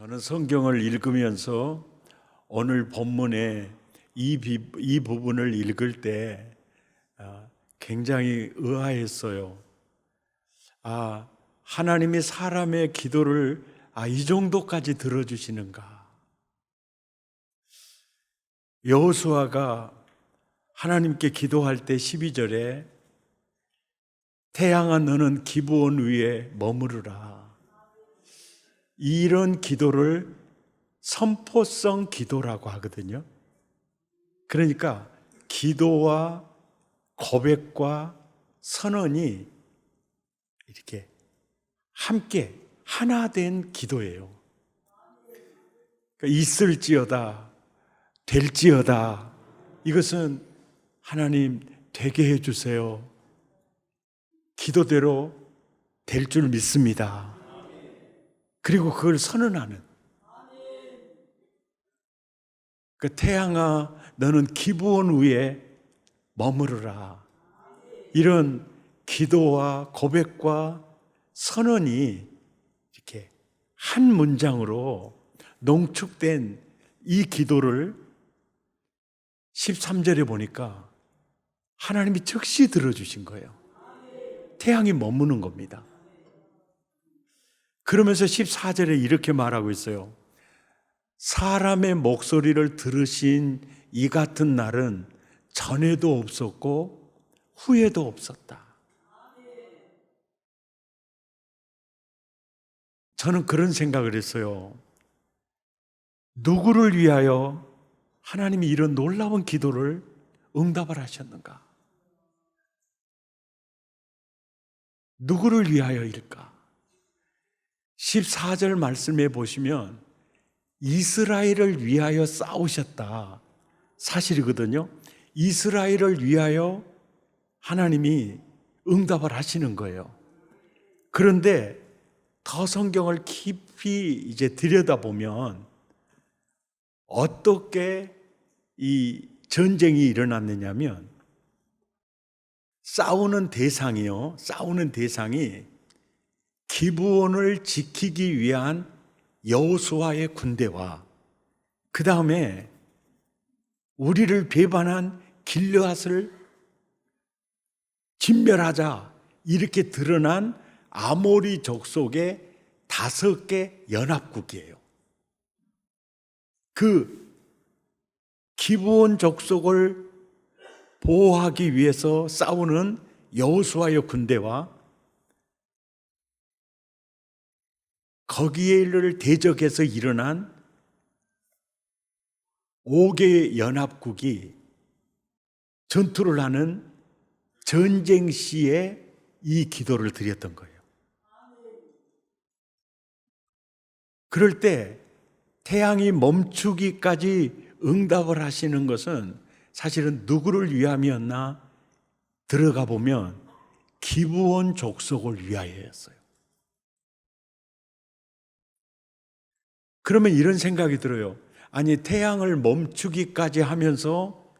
저는 성경을 읽으면서 오늘 본문의 이 부분을 읽을 때 굉장히 의아했어요. 하나님이 사람의 기도를 이 정도까지 들어주시는가. 여호수아가 하나님께 기도할 때 12절에 태양아 너는 기브온 위에 머무르라. 이런 기도를 선포성 기도라고 하거든요. 그러니까 기도와 고백과 선언이 이렇게 함께 하나 된 기도예요. 그러니까 있을지어다, 될지어다, 이것은 하나님 되게 해주세요. 기도대로 될 줄 믿습니다. 그리고 그걸 선언하는. 그 태양아 너는 기브온 위에 머무르라. 이런 기도와 고백과 선언이 이렇게 한 문장으로 농축된 이 기도를 13절에 보니까 하나님이 즉시 들어주신 거예요. 태양이 머무는 겁니다. 그러면서 14절에 이렇게 말하고 있어요. 사람의 목소리를 들으신 이 같은 날은 전에도 없었고 후에도 없었다. 저는 그런 생각을 했어요. 누구를 위하여 하나님이 이런 놀라운 기도를 응답을 하셨는가? 누구를 위하여일까? 14절 말씀에 보시면 이스라엘을 위하여 싸우셨다. 사실이거든요. 이스라엘을 위하여 하나님이 응답을 하시는 거예요. 그런데 더 성경을 깊이 이제 들여다보면 어떻게 이 전쟁이 일어났느냐면 싸우는 대상이 기브온을 지키기 위한 여호수아의 군대와 그 다음에 우리를 배반한 길르앗을 진멸하자 이렇게 드러난 아모리 족속의 5개 연합국이에요. 그 기브온 족속을 보호하기 위해서 싸우는 여호수아의 군대와 거기에를 대적해서 일어난 5개의 연합국이 전투를 하는 전쟁 시에 이 기도를 드렸던 거예요. 그럴 때 태양이 멈추기까지 응답을 하시는 것은 사실은 누구를 위함이었나? 들어가 보면 기브온 족속을 위하여였어요. 그러면 이런 생각이 들어요. 아니 태양을 멈추기까지 하면서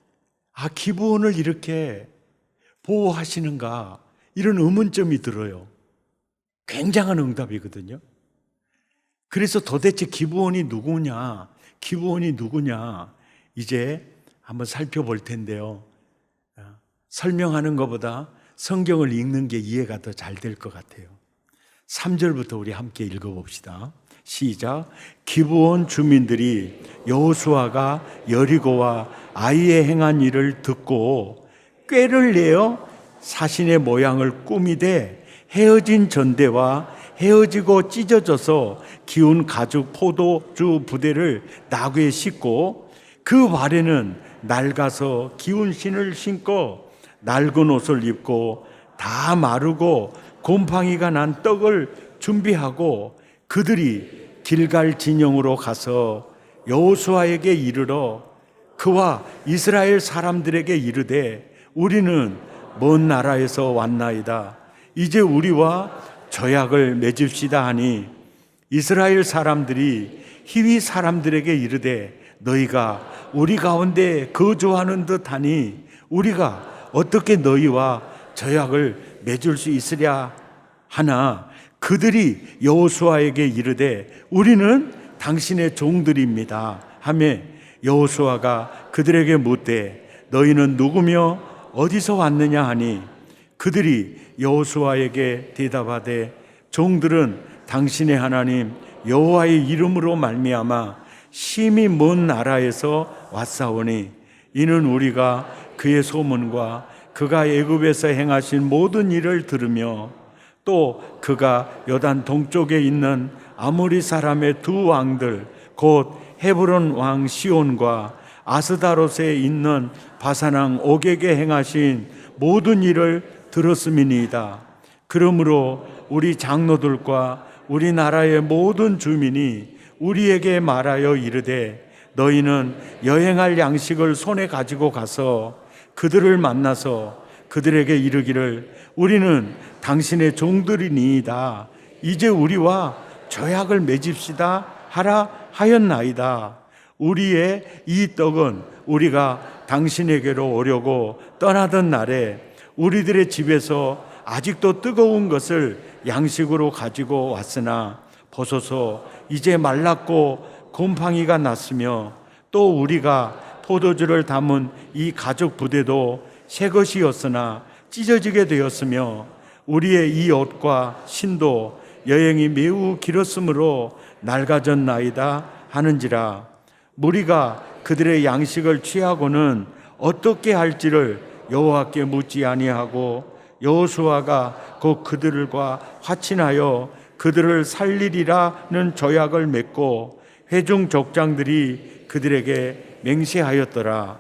기브온을 이렇게 보호하시는가? 이런 의문점이 들어요. 굉장한 응답이거든요. 그래서 도대체 기브온이 누구냐? 이제 한번 살펴볼 텐데요. 설명하는 것보다 성경을 읽는 게 이해가 더 잘 될 것 같아요. 3절부터 우리 함께 읽어봅시다. 시작. 기브온 주민들이 여호수아가 여리고와 아이에 행한 일을 듣고 꾀를 내어 사신의 모양을 꾸미되 헤어진 전대와 헤어지고 찢어져서 기운 가죽 포도주 부대를 나귀에 싣고 그 발에는 낡아서 기운 신을 신고 낡은 옷을 입고 다 마르고 곰팡이가 난 떡을 준비하고 그들이 길갈 진영으로 가서 여호수아에게 이르러 그와 이스라엘 사람들에게 이르되 우리는 먼 나라에서 왔나이다. 이제 우리와 조약을 맺읍시다 하니 이스라엘 사람들이 히위 사람들에게 이르되 너희가 우리 가운데 거주하는 듯하니 우리가 어떻게 너희와 조약을 맺을 수 있으랴 하나 그들이 여호수아에게 이르되 우리는 당신의 종들입니다 하며 여호수아가 그들에게 묻되 너희는 누구며 어디서 왔느냐 하니 그들이 여호수아에게 대답하되 종들은 당신의 하나님 여호와의 이름으로 말미암아 심히 먼 나라에서 왔사오니 이는 우리가 그의 소문과 그가 애굽에서 행하신 모든 일을 들으며 또 그가 요단 동쪽에 있는 아모리 사람의 두 왕들 곧 헤브론 왕 시온과 아스다롯에 있는 바산 왕 옥에게 행하신 모든 일을 들었음이니이다. 그러므로 우리 장로들과 우리나라의 모든 주민이 우리에게 말하여 이르되 너희는 여행할 양식을 손에 가지고 가서 그들을 만나서 그들에게 이르기를 우리는 당신의 종들이니이다. 이제 우리와 조약을 맺읍시다 하라 하였나이다. 우리의 이 떡은 우리가 당신에게로 오려고 떠나던 날에 우리들의 집에서 아직도 뜨거운 것을 양식으로 가지고 왔으나 보소서 이제 말랐고 곰팡이가 났으며 또 우리가 포도주를 담은 이 가죽 부대도 새 것이었으나 찢어지게 되었으며 우리의 이 옷과 신도 여행이 매우 길었으므로 낡아졌나이다 하는지라. 무리가 그들의 양식을 취하고는 어떻게 할지를 여호와께 묻지 아니하고 여호수아가 곧 그들과 화친하여 그들을 살리리라는 조약을 맺고 회중 족장들이 그들에게 맹세하였더라.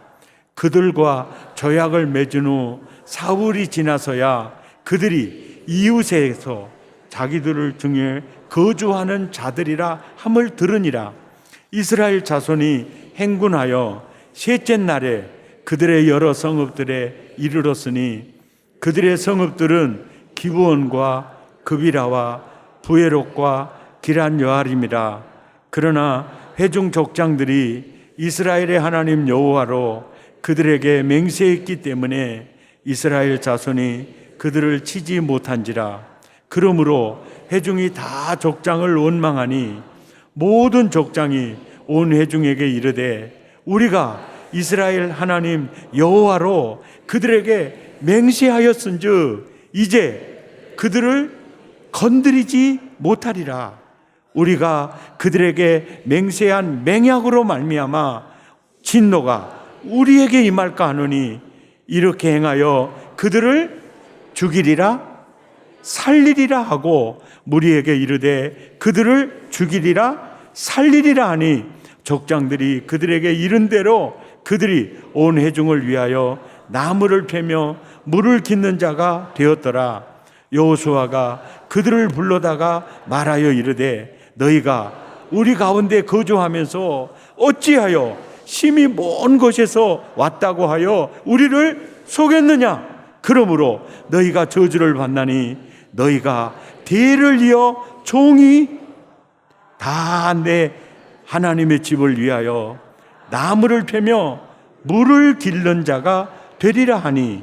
그들과 조약을 맺은 후 사흘이 지나서야 그들이 이웃에서 자기들을 중에 거주하는 자들이라 함을 들으니라. 이스라엘 자손이 행군하여 셋째 날에 그들의 여러 성읍들에 이르렀으니 그들의 성읍들은 기브온과 그비라와 부에롯과 기란 여아림이라. 그러나 회중 족장들이 이스라엘의 하나님 여호와로 그들에게 맹세했기 때문에 이스라엘 자손이 그들을 치지 못한지라. 그러므로 회중이 다 족장을 원망하니 모든 족장이 온 회중에게 이르되 우리가 이스라엘 하나님 여호와로 그들에게 맹세하였은즉 이제 그들을 건드리지 못하리라. 우리가 그들에게 맹세한 맹약으로 말미암아 진노가 우리에게 임할까 하노니 이렇게 행하여 그들을 죽이리라 살리리라 하고 무리에게 이르되 그들을 죽이리라 살리리라 하니 족장들이 그들에게 이른 대로 그들이 온 회중을 위하여 나무를 패며 물을 깃는 자가 되었더라. 여호수아가 그들을 불러다가 말하여 이르되 너희가 우리 가운데 거주하면서 어찌하여 심히 먼 곳에서 왔다고 하여 우리를 속였느냐? 그러므로 너희가 저주를 받나니 너희가 대를 이어 종이 다 내 하나님의 집을 위하여 나무를 패며 물을 길른 자가 되리라 하니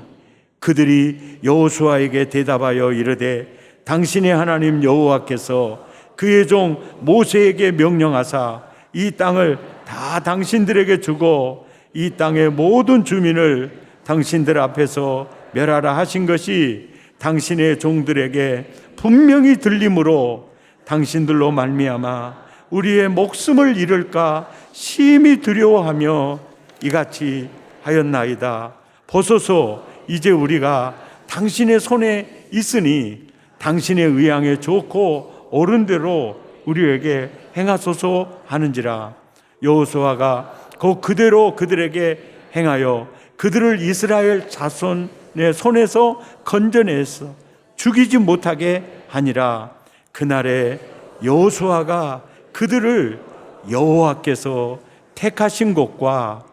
그들이 여호수아에게 대답하여 이르되 당신의 하나님 여호와께서 그의 종 모세에게 명령하사 이 땅을 다 당신들에게 주고 이 땅의 모든 주민을 당신들 앞에서 멸하라 하신 것이 당신의 종들에게 분명히 들림으로 당신들로 말미암아 우리의 목숨을 잃을까 심히 두려워하며 이같이 하였나이다. 보소서 이제 우리가 당신의 손에 있으니 당신의 의향에 좋고 옳은 대로 우리에게 행하소서 하는지라. 여호수아가 곧 그대로 그들에게 행하여 그들을 이스라엘 자손의 손에서 건져내서 죽이지 못하게 하니라. 그날에 여호수아가 그들을 여호와께서 택하신 곳과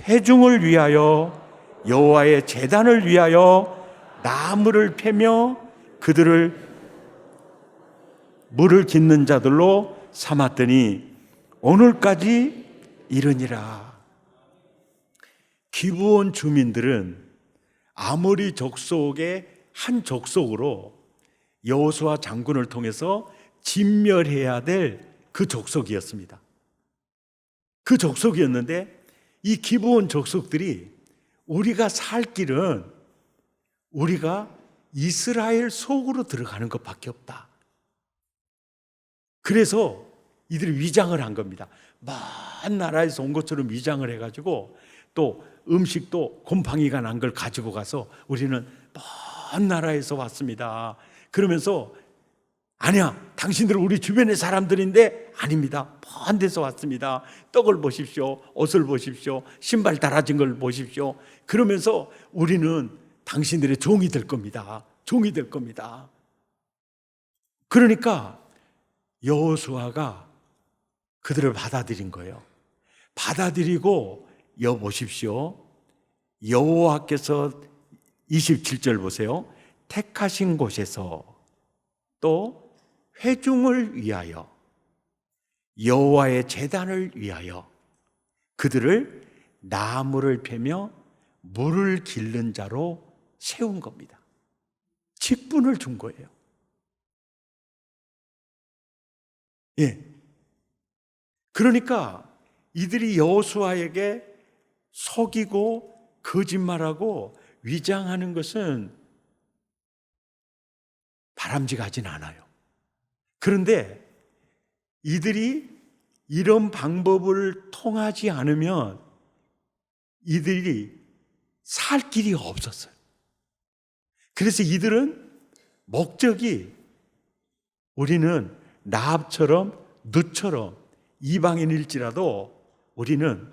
회중을 위하여 여호와의 제단을 위하여 나무를 패며 그들을 물을 깃는 자들로 삼았더니 오늘까지 이르니라. 기브온 주민들은 아모리 족속의 한 족속으로 여호수아 장군을 통해서 진멸해야 될 그 족속이었습니다. 그 족속이었는데 이 기브온 족속들이 우리가 살 길은 우리가 이스라엘 속으로 들어가는 것밖에 없다. 그래서 이들이 위장을 한 겁니다. 먼 나라에서 온 것처럼 위장을 해가지고 또 음식도 곰팡이가 난 걸 가지고 가서 우리는 먼 나라에서 왔습니다. 그러면서 아니야, 당신들은 우리 주변의 사람들인데 아닙니다. 먼 데서 왔습니다. 떡을 보십시오. 옷을 보십시오. 신발 달아진 걸 보십시오. 그러면서 우리는 당신들의 종이 될 겁니다. 종이 될 겁니다. 그러니까 여호수아가 그들을 받아들인 거예요. 받아들이고 여보십시오. 여호와께서 27절 보세요. 택하신 곳에서 또 회중을 위하여 여호와의 제단을 위하여 그들을 나무를 패며 물을 기른 자로 세운 겁니다. 직분을 준 거예요. 예. 그러니까 이들이 여호수아에게 속이고 거짓말하고 위장하는 것은 바람직하진 않아요. 그런데 이들이 이런 방법을 통하지 않으면 이들이 살 길이 없었어요. 그래서 이들은 목적이 우리는 라합처럼 룻처럼 이방인일지라도 우리는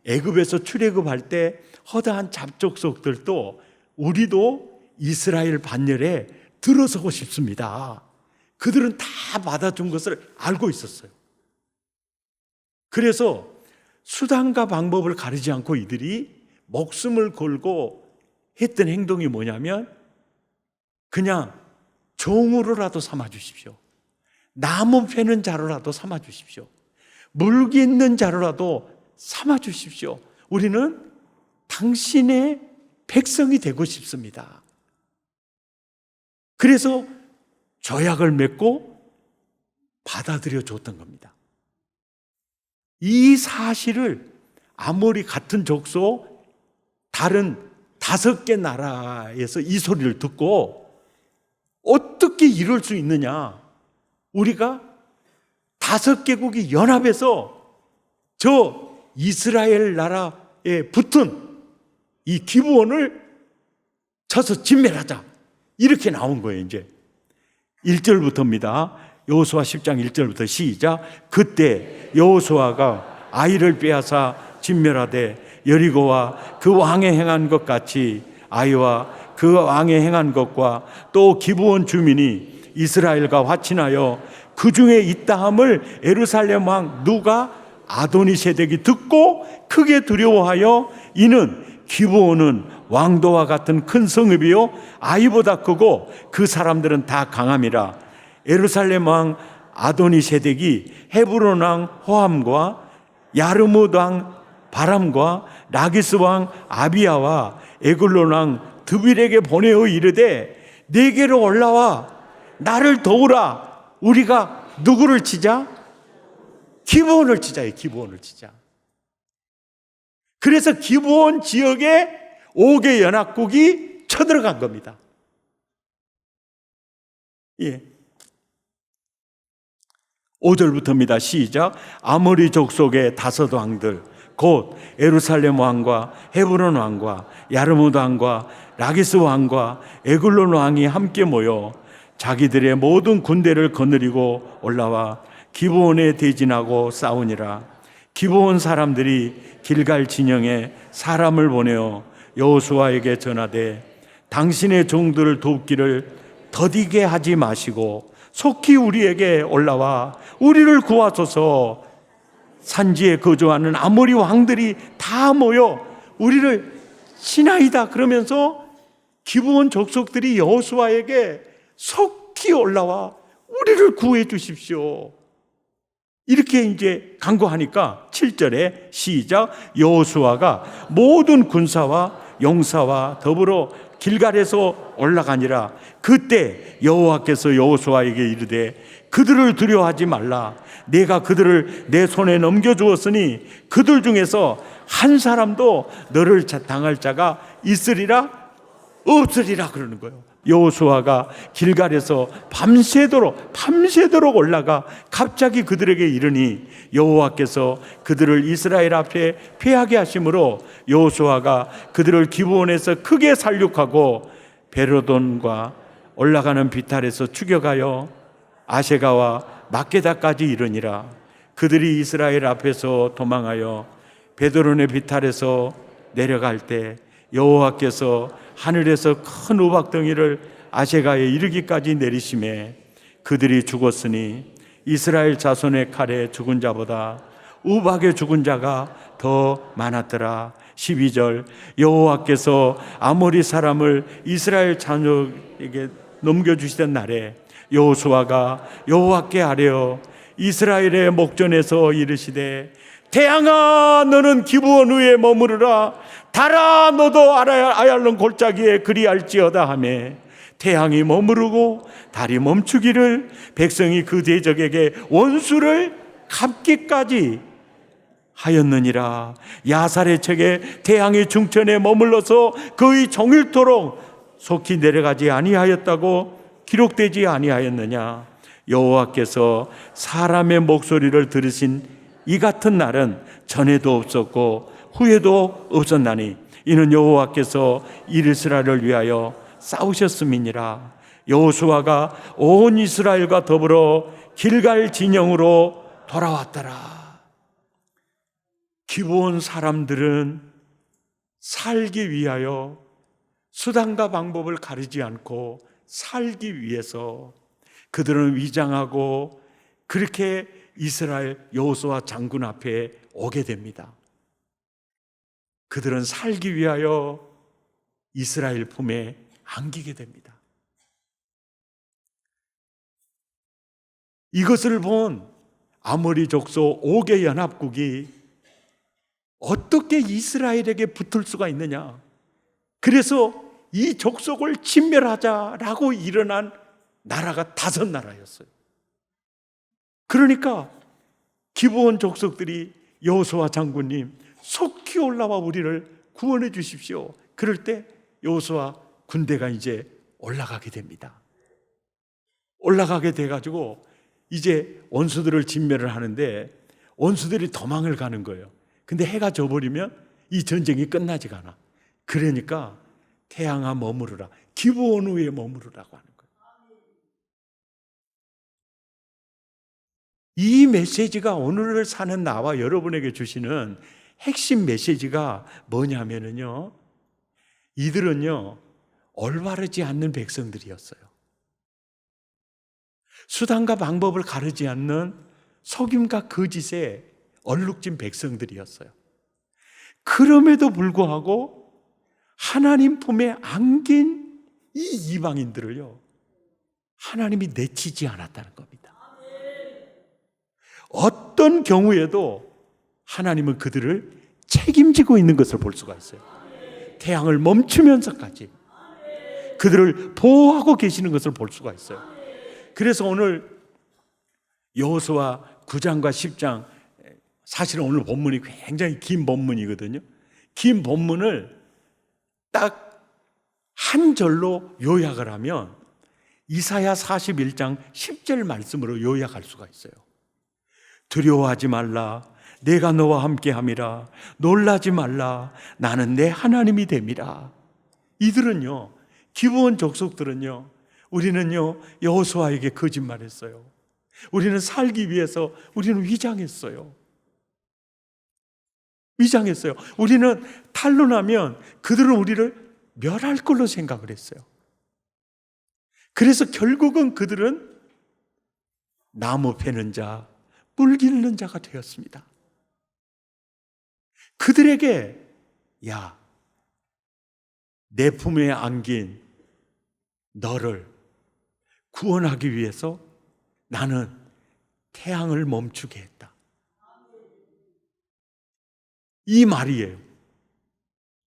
애굽에서 출애굽할 때 허다한 잡족속들도 우리도 이스라엘 반열에 들어서고 싶습니다. 그들은 다 받아준 것을 알고 있었어요. 그래서 수단과 방법을 가리지 않고 이들이 목숨을 걸고 했던 행동이 뭐냐면 그냥 종으로라도 삼아 주십시오. 나무 패는 자로라도 삼아 주십시오. 물기 있는 자로라도 삼아 주십시오. 우리는 당신의 백성이 되고 싶습니다. 그래서 조약을 맺고 받아들여 줬던 겁니다. 이 사실을 아모리 같은 족속 다른 5개 나라에서 이 소리를 듣고 어떻게 이럴 수 있느냐? 우리가 5개국이 연합해서 저 이스라엘 나라에 붙은 이 기브온을 쳐서 진멸하자. 이렇게 나온 거예요, 이제. 1절부터입니다. 여호수아 10장 1절부터 시작. 그때 여호수아가 아이를 빼앗아 진멸하되 여리고와 그 왕의 행한 것 같이 아이와 그 왕의 행한 것과 또 기브온 주민이 이스라엘과 화친하여 그 중에 있다함을 예루살렘 왕 누가 아도니세덱이 듣고 크게 두려워하여 이는 기브온은 왕도와 같은 큰 성읍이요 아이보다 크고 그 사람들은 다 강함이라. 예루살렘 왕 아도니세덱이 헤브론 왕 호함과 야르뭇 왕 바람과 라기스 왕 아비야와 에글론 왕 드빌에게 보내어 이르되 내게로 올라와 나를 도우라. 우리가 누구를 치자? 기브온을 치자요. 기브온을 치자. 그래서 기브온 지역에 5개 연합국이 쳐들어간 겁니다. 예. 5절부터입니다. 시작. 아모리 족속의 5 왕들 곧 예루살렘 왕과 헤브론 왕과 야르뭇 왕과 라기스 왕과 에글론 왕이 함께 모여 자기들의 모든 군대를 거느리고 올라와 기브온에 대진하고 싸우니라. 기브온 사람들이 길갈 진영에 사람을 보내어 여호수아에게 전하되 당신의 종들을 돕기를 더디게 하지 마시고 속히 우리에게 올라와 우리를 구하소서. 산지에 거주하는 아모리 왕들이 다 모여 우리를 치나이다. 그러면서 기브온 족속들이 여호수아에게 속히 올라와 우리를 구해 주십시오. 이렇게 이제 간구하니까 7절에 시작. 여호수아가 모든 군사와 용사와 더불어 길갈에서 올라가니라. 그때 여호와께서 여호수아에게 이르되 그들을 두려워하지 말라. 내가 그들을 내 손에 넘겨주었으니 그들 중에서 한 사람도 너를 당할 자가 있으리라 없으리라 그러는 거예요. 여호수아가 길갈에서 밤새도록 올라가 갑자기 그들에게 이르니 여호와께서 그들을 이스라엘 앞에 패하게 하심으로 여호수아가 그들을 기브온에서 크게 살육하고 베로돈과 올라가는 비탈에서 추격하여 아세가와 막게다까지 이르니라. 그들이 이스라엘 앞에서 도망하여 베드론의 비탈에서 내려갈 때 여호와께서 하늘에서 큰 우박덩이를 아세가에 이르기까지 내리심에 그들이 죽었으니 이스라엘 자손의 칼에 죽은 자보다 우박에 죽은 자가 더 많았더라. 12절 여호와께서 아모리 사람을 이스라엘 자녀에게 넘겨주시던 날에 여호수아가 여호와께 아뢰어 이스라엘의 목전에서 이르시되 태양아 너는 기브온 위에 머무르라. 달아 너도 아얄론 골짜기에 그리할지어다 하매 태양이 머무르고 달이 멈추기를 백성이 그 대적에게 원수를 갚기까지 하였느니라. 야살의 책에 태양이 중천에 머물러서 거의 종일토록 속히 내려가지 아니하였다고 기록되지 아니하였느냐. 여호와께서 사람의 목소리를 들으신 이 같은 날은 전에도 없었고 후에도 없었나니 이는 여호와께서 이스라엘을 위하여 싸우셨음이니라. 여호수아가 온 이스라엘과 더불어 길갈 진영으로 돌아왔더라. 기브온 사람들은 살기 위하여 수단과 방법을 가리지 않고 살기 위해서 그들은 위장하고 그렇게 이스라엘 여호수아 장군 앞에 오게 됩니다. 그들은 살기 위하여 이스라엘 품에 안기게 됩니다. 이것을 본 아모리 족속 5개 연합국이 어떻게 이스라엘에게 붙을 수가 있느냐. 그래서 이 족속을 진멸하자라고 일어난 나라가 5나라였어요. 그러니까 기브온 족속들이 여호수아 장군님 속히 올라와 우리를 구원해 주십시오. 그럴 때 여호수아 군대가 이제 올라가게 됩니다. 올라가게 돼가지고 이제 원수들을 진멸을 하는데 원수들이 도망을 가는 거예요. 근데 해가 져버리면 이 전쟁이 끝나지가 않아. 그러니까 태양아 머무르라. 기브온 위에 머무르라고 하는 거예요. 이 메시지가 오늘을 사는 나와 여러분에게 주시는 핵심 메시지가 뭐냐면요, 이들은요 올바르지 않는 백성들이었어요. 수단과 방법을 가르지 않는 속임과 거짓에 얼룩진 백성들이었어요. 그럼에도 불구하고 하나님 품에 안긴 이 이방인들을요 하나님이 내치지 않았다는 겁니다. 어떤 경우에도 하나님은 그들을 책임지고 있는 것을 볼 수가 있어요. 태양을 멈추면서까지 그들을 보호하고 계시는 것을 볼 수가 있어요. 그래서 오늘 여호수아 9장과 10장, 사실은 오늘 본문이 굉장히 긴 본문이거든요. 긴 본문을 딱 한 절로 요약을 하면 이사야 41장 10절 말씀으로 요약할 수가 있어요. 두려워하지 말라. 내가 너와 함께함이라. 놀라지 말라. 나는 내 하나님이 됨이라. 이들은요, 기브온 족속들은요, 우리는요 여호수아에게 거짓말했어요. 우리는 살기 위해서 우리는 위장했어요. 우리는 탄로나면 그들은 우리를 멸할 걸로 생각을 했어요. 그래서 결국은 그들은 나무 패는 자, 물 기르는 자가 되었습니다. 그들에게 야, 내 품에 안긴 너를 구원하기 위해서 나는 태양을 멈추게 했다. 이 말이에요.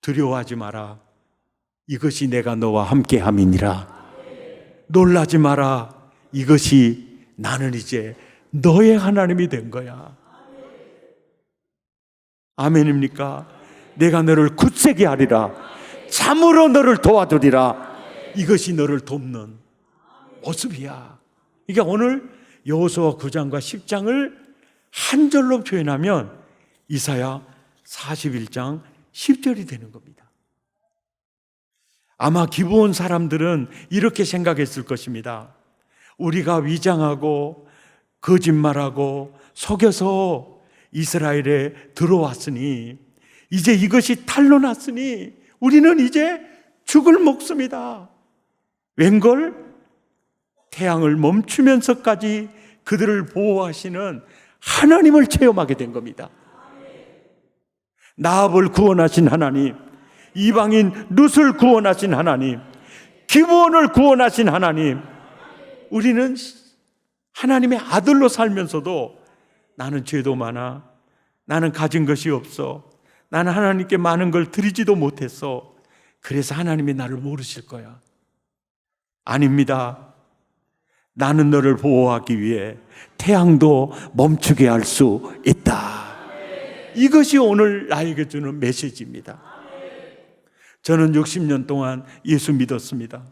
두려워하지 마라. 이것이 내가 너와 함께함이니라. 놀라지 마라. 이것이 나는 이제 너의 하나님이 된 거야. 아멘입니까? 내가 너를 굳세게 하리라. 참으로 너를 도와주리라. 이것이 너를 돕는 모습이야. 이게 오늘 여호수아 9장과 10장을 한 절로 표현하면 이사야 41장 10절이 되는 겁니다. 아마 기브온 사람들은 이렇게 생각했을 것입니다. 우리가 위장하고 거짓말하고 속여서 이스라엘에 들어왔으니, 이제 이것이 탄로 났으니 우리는 이제 죽을 목숨이다. 웬걸? 태양을 멈추면서까지 그들을 보호하시는 하나님을 체험하게 된 겁니다. 나합을 구원하신 하나님, 이방인 룻을 구원하신 하나님, 기브온을 구원하신 하나님. 우리는 하나님의 아들로 살면서도 나는 죄도 많아, 나는 가진 것이 없어, 나는 하나님께 많은 걸 드리지도 못했어, 그래서 하나님이 나를 모르실 거야. 아닙니다. 나는 너를 보호하기 위해 태양도 멈추게 할 수 있다. 이것이 오늘 나에게 주는 메시지입니다. 저는 60년 동안 예수 믿었습니다.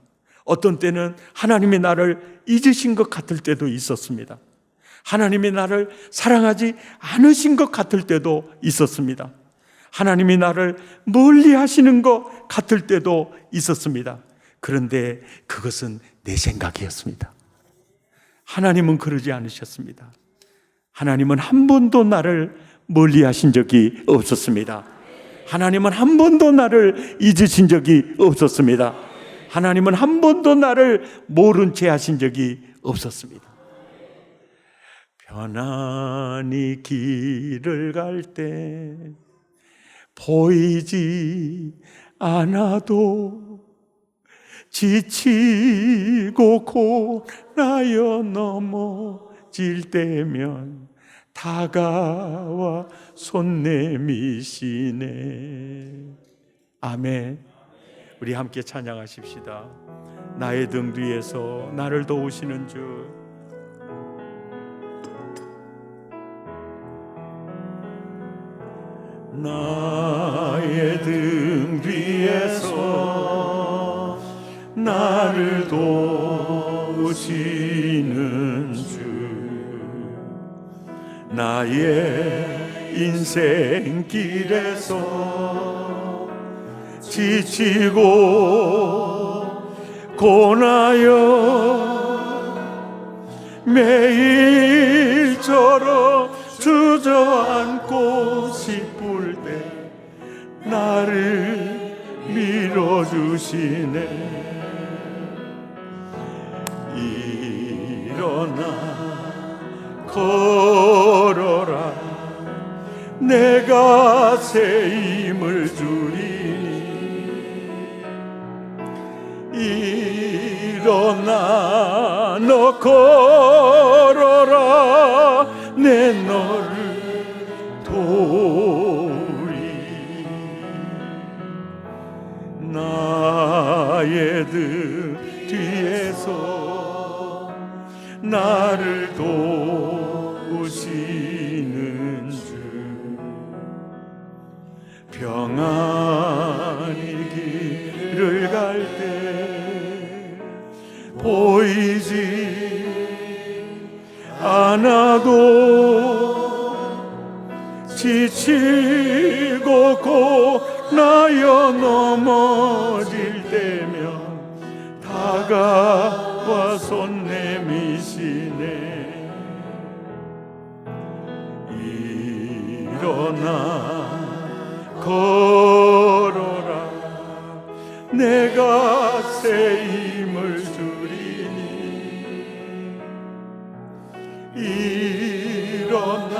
어떤 때는 하나님이 나를 잊으신 것 같을 때도 있었습니다. 하나님이 나를 사랑하지 않으신 것 같을 때도 있었습니다. 하나님이 나를 멀리 하시는 것 같을 때도 있었습니다. 그런데 그것은 내 생각이었습니다. 하나님은 그러지 않으셨습니다. 하나님은 한 번도 나를 멀리 하신 적이 없었습니다. 하나님은 한 번도 나를 잊으신 적이 없었습니다. 하나님은 한 번도 나를 모른 채 하신 적이 없었습니다. 편안히 길을 갈 때 보이지 않아도 지치고 고나여 넘어질 때면 다가와 손 내미시네. 아멘. 우리 함께 찬양하십시다. 나의 등 뒤에서 나를 도우시는 주, 나의 등 뒤에서 나를 도우시는 주, 나의 인생길에서 지치고 고나여 매일처럼 주저앉고 싶을 때 나를 밀어주시네. 일어나 걸어라, 내가 새 힘을 주리니. 일어나 너 걸어라, 내 너를 도우리. 나의 등 뒤에서 나를 도우시는 주, 평안히 길을 갈 때 보이지 않아도 지치고 고나여 넘어질 때면 다가와 손 내미시네. 일어나 걸어라, 내가 새 힘을 주리니. 일어나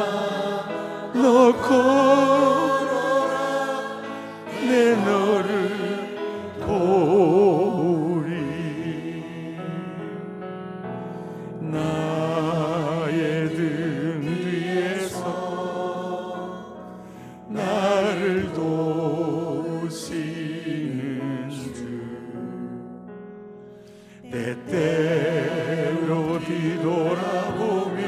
너 걸어라, 내 너를 도우리. 나의 등 뒤에서 나를 도우시는 주, 때때로 뒤돌아보면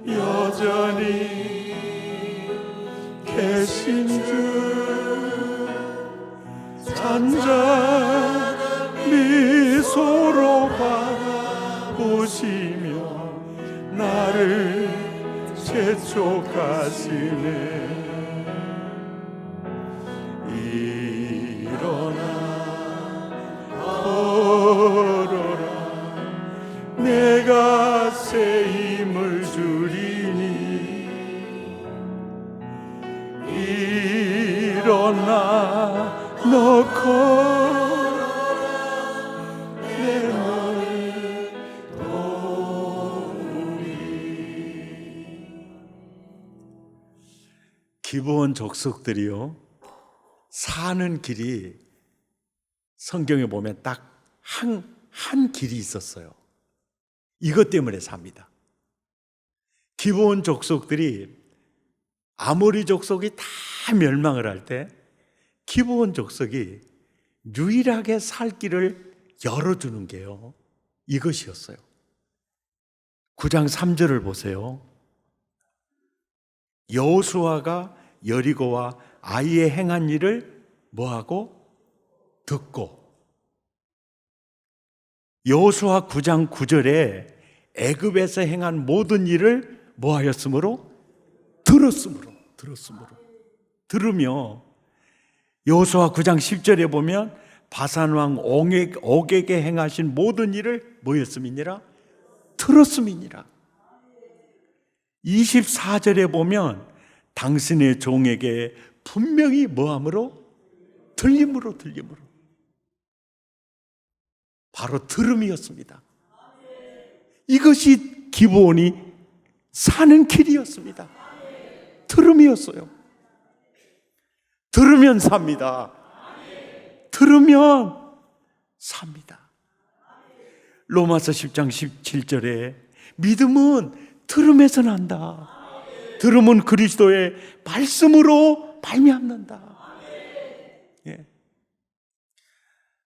여전히 계신 주 잔잔한 미소로 바라보시며 나를 재촉하시네. 일어나 걸어라 내가 새 힘을 주리니 일어나 너 걸어라 내 널 도우리. 기브온 족속들이요 사는 길이 성경에 보면 딱 한 길이 있었어요. 이것 때문에 삽니다. 기브온 족속들이 아모리 족속이 다 멸망을 할 때 기브온 족속이 유일하게 살 길을 열어주는 게요 이것이었어요. 9장 3절을 보세요. 여호수아가 여리고와 아이에 행한 일을 뭐하고? 듣고. 여호수아 9장 9절에 애굽에서 행한 모든 일을 뭐하였으므로? 들었으므로. 들으며 여호수아 9장 10절에 보면 바산왕 옥에게 행하신 모든 일을 뭐였음이니라? 들었음이니라. 24절에 보면 당신의 종에게 분명히 뭐함으로? 들림으로. 바로 들음이었습니다. 이것이 기브온이 사는 길이었습니다. 들음이었어요. 들으면 삽니다. 들으면 삽니다. 로마서 10장 17절에 믿음은 들음에서 난다. 들음은 그리스도의 말씀으로 말미암는다. 예.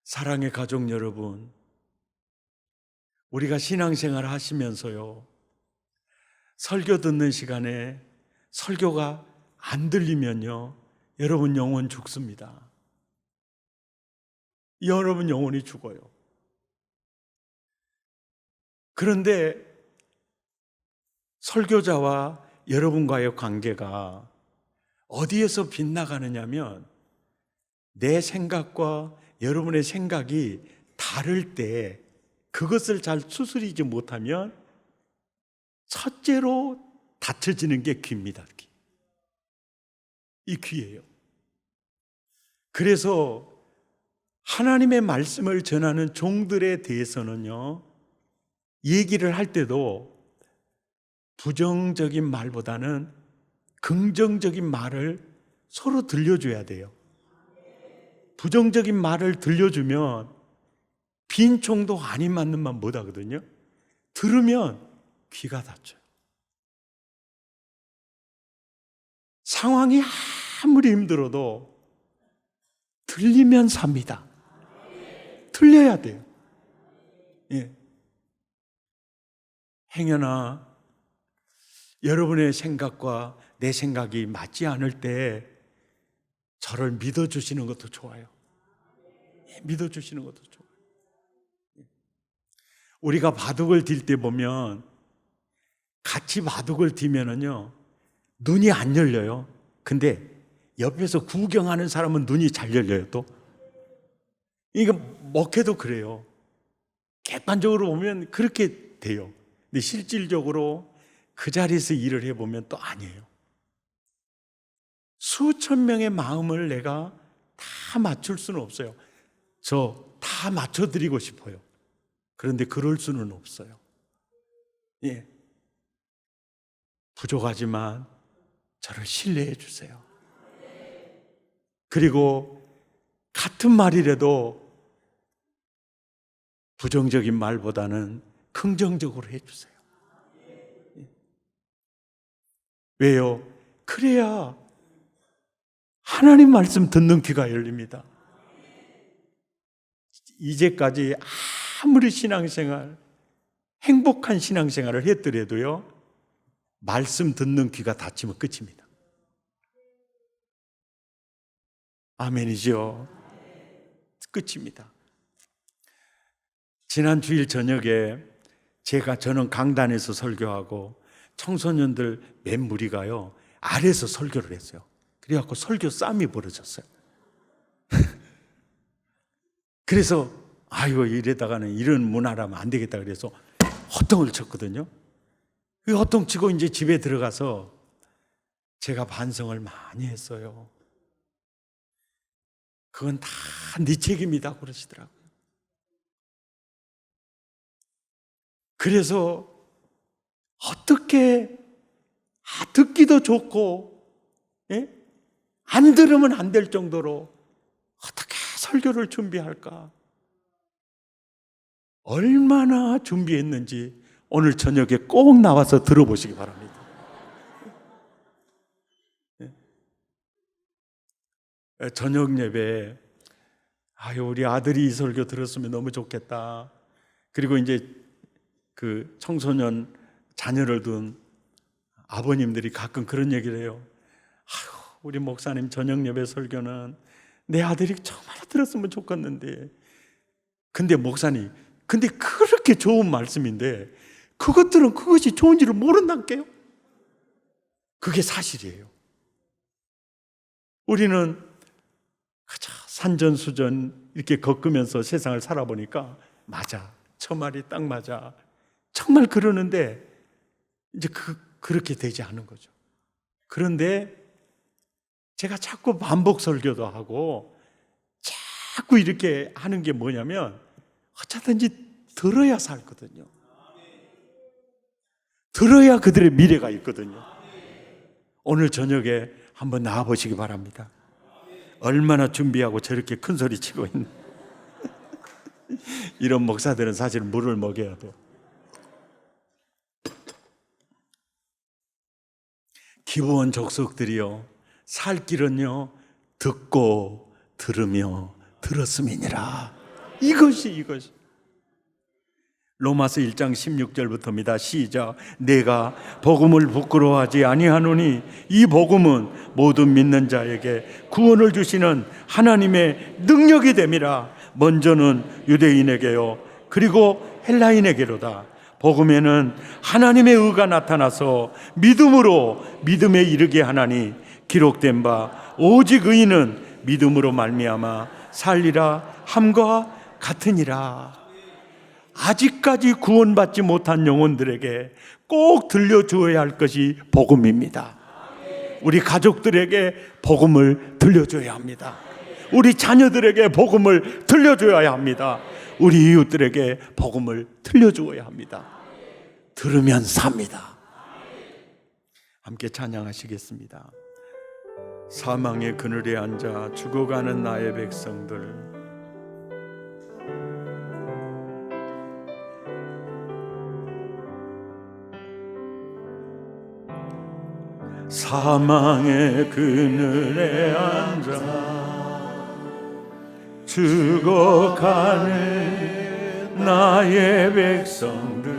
사랑의 가족 여러분, 우리가 신앙생활 하시면서요 설교 듣는 시간에 설교가 안 들리면요 여러분 영혼 죽습니다. 여러분 영혼이 죽어요. 그런데 설교자와 여러분과의 관계가 어디에서 빗나가느냐면 내 생각과 여러분의 생각이 다를 때 그것을 잘 추스리지 못하면 첫째로 닫혀지는 게 귀입니다. 이 귀예요. 그래서 하나님의 말씀을 전하는 종들에 대해서는요 얘기를 할 때도 부정적인 말보다는 긍정적인 말을 서로 들려줘야 돼요. 부정적인 말을 들려주면 빈총도 아닌 맞는 말 못하거든요. 들으면 귀가 닫혀요. 상황이 아무리 힘들어도 들리면 삽니다. 들려야 돼요. 예. 행여나 여러분의 생각과 내 생각이 맞지 않을 때 저를 믿어주시는 것도 좋아요. 믿어주시는 것도 좋아요. 우리가 바둑을 딜 때 보면 같이 바둑을 뒤면은요 눈이 안 열려요. 근데 옆에서 구경하는 사람은 눈이 잘 열려요. 또 이거 먹해도 그래요. 객관적으로 보면 그렇게 돼요. 근데 실질적으로 그 자리에서 일을 해보면 또 아니에요. 수천 명의 마음을 내가 다 맞출 수는 없어요. 저 다 맞춰드리고 싶어요. 그런데 그럴 수는 없어요. 예. 부족하지만 저를 신뢰해 주세요. 그리고 같은 말이라도 부정적인 말보다는 긍정적으로 해 주세요. 왜요? 그래야 하나님 말씀 듣는 귀가 열립니다. 이제까지 아무리 신앙생활, 행복한 신앙생활을 했더라도요, 말씀 듣는 귀가 닫히면 끝입니다. 아멘이죠. 끝입니다. 지난 주일 저녁에 저는 강단에서 설교하고 청소년들 몇 무리가요 아래에서 설교를 했어요. 그래갖고 설교 싸움이 벌어졌어요. 그래서 아이고 이러다가는 이런 문화라면 안 되겠다 그래서 허통을 쳤거든요. 그 허통 치고 이제 집에 들어가서 제가 반성을 많이 했어요. 그건 다 네 책임이다 그러시더라고요. 그래서 어떻게 듣기도 좋고 안 들으면 안 될 정도로 어떻게 설교를 준비할까? 얼마나 준비했는지 오늘 저녁에 꼭 나와서 들어보시기 바랍니다. 저녁 예배에 우리 아들이 이 설교 들었으면 너무 좋겠다. 그리고 이제 그 청소년 자녀를 둔 아버님들이 가끔 그런 얘기를 해요. 우리 목사님 저녁 예배 설교는 내 아들이 정말 들었으면 좋겠는데. 근데 목사님, 근데 그렇게 좋은 말씀인데 그것들은 그것이 좋은지를 모른다니까요. 그게 사실이에요. 우리는 그저 산전수전 이렇게 겪으면서 세상을 살아보니까 맞아, 저 말이 딱 맞아, 정말 그러는데 이제 그렇게 되지 않은 거죠. 그런데 제가 자꾸 반복 설교도 하고 자꾸 이렇게 하는 게 뭐냐면 어쩌든지 들어야 살거든요. 들어야 그들의 미래가 있거든요. 오늘 저녁에 한번 나와보시기 바랍니다. 얼마나 준비하고 저렇게 큰 소리 치고 있는 이런 목사들은 사실 물을 먹여야 돼요. 기브온 족속들이요, 살 길은요 듣고 들으며 들었음이니라. 이것이 로마서 1장 16절부터입니다. 시작. 내가 복음을 부끄러워하지 아니하노니 이 복음은 모든 믿는 자에게 구원을 주시는 하나님의 능력이 됨이라. 먼저는 유대인에게요 그리고 헬라인에게로다. 복음에는 하나님의 의가 나타나서 믿음으로 믿음에 이르게 하나니 기록된 바 오직 의인은 믿음으로 말미암아 살리라 함과 같으니라. 아직까지 구원받지 못한 영혼들에게 꼭 들려주어야 할 것이 복음입니다. 우리 가족들에게 복음을 들려줘야 합니다. 우리 자녀들에게 복음을 들려줘야 합니다. 우리 이웃들에게 복음을 들려주어야 합니다. 들으면 삽니다. 함께 찬양하시겠습니다. 사망의 그늘에 앉아 죽어가는 나의 백성들, 사망의 그늘에 앉아 죽어가는 나의 백성들,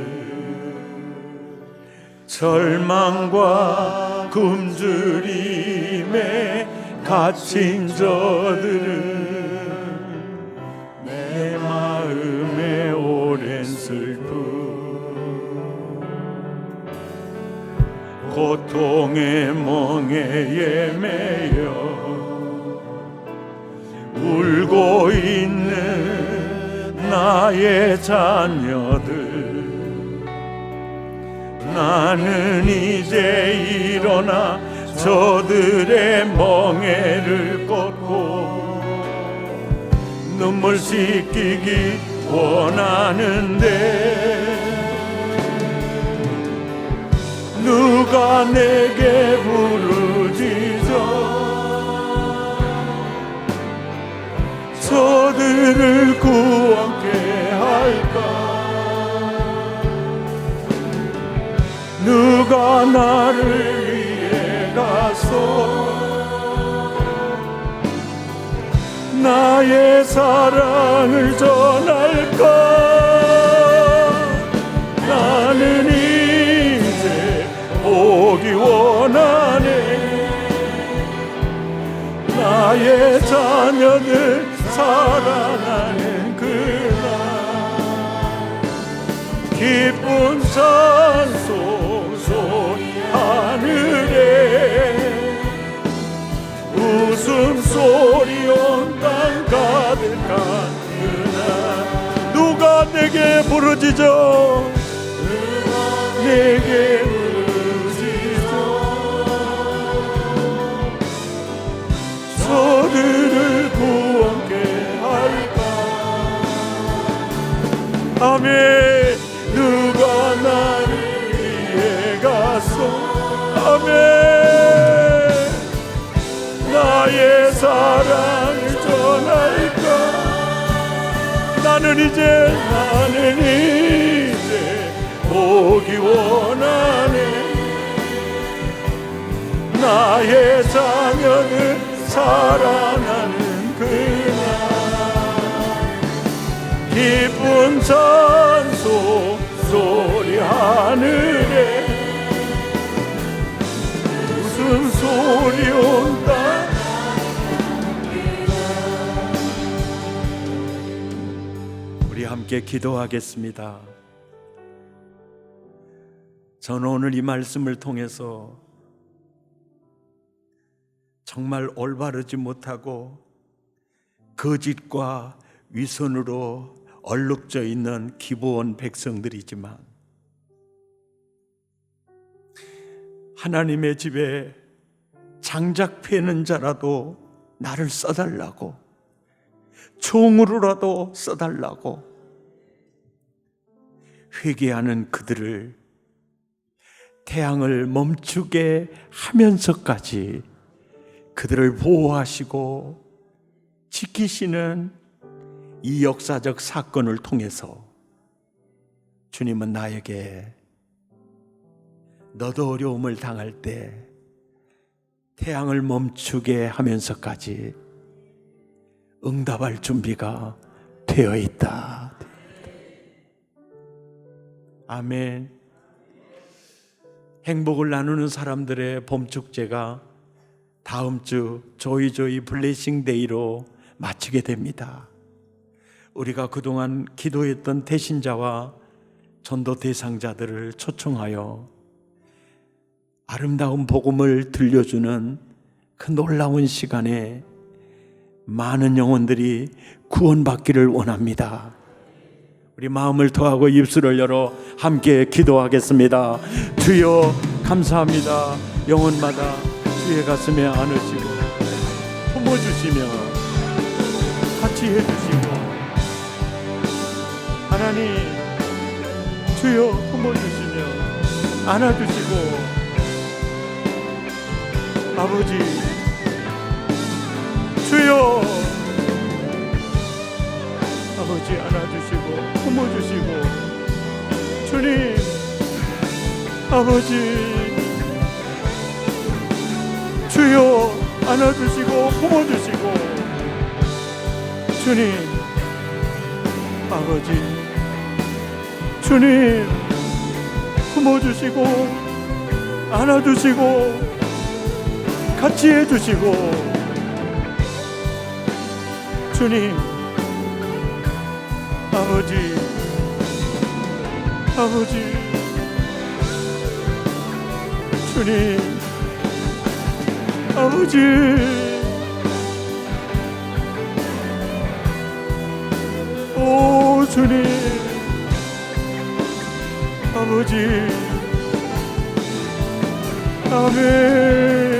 절망과 굶주림에 갇힌 저들은 내 마음에 오랜 슬픔, 고통의 멍에에 매여 울고 있는 나의 자녀들, 나는 이제 일어나 저들의 멍에를 꺾고 눈물 씻기기 원하는데 누가 내게 부르짖어 저들을 구원케 할까? 누가 나를 위해 가서 나의 사랑을 전할까? 나는 이제 보기 원하네. 나의 자녀들 사랑하는 그날 기쁜 찬송 소리 하늘에 웃음소리 온 땅 가득한 그날 누가 내게 부르짖어 내게 부르짖어 저들을 구원케 할까? 아멘. 누가 나를 위해 갔어? 아멘. 나의 사랑을 전할까? 나는 이제 보기 원하네. 나의 자녀를 사랑하는 그날 기쁜 찬송 소리 하늘에 웃음소리 온다. 우리 함께 기도하겠습니다. 저는 오늘 이 말씀을 통해서 정말 올바르지 못하고 거짓과 위선으로 얼룩져 있는 기브온 백성들이지만 하나님의 집에 장작 패는 자라도 나를 써달라고, 총으로라도 써달라고 회개하는 그들을 태양을 멈추게 하면서까지 그들을 보호하시고 지키시는 이 역사적 사건을 통해서 주님은 나에게 너도 어려움을 당할 때 태양을 멈추게 하면서까지 응답할 준비가 되어 있다. 아멘. 행복을 나누는 사람들의 봄축제가 다음 주 조이조이 블레싱 데이로 마치게 됩니다. 우리가 그동안 기도했던 대신자와 전도 대상자들을 초청하여 아름다운 복음을 들려주는 그 놀라운 시간에 많은 영혼들이 구원받기를 원합니다. 우리 마음을 더하고 입술을 열어 함께 기도하겠습니다. 주여 감사합니다. 영혼마다 주의 가슴에 안으시고 품어주시며 같이 해주시고 하나님 주여 품어주시며 안아주시고 아버지 주여 아버지 안아주시고 품어주시고 주님 아버지 주여 안아주시고 품어주시고 주님 아버지 주님 품어주시고 안아주시고 같이 해주시고 주님 아버지 아버지 주님 아버지 오 주님 아버지 아멘.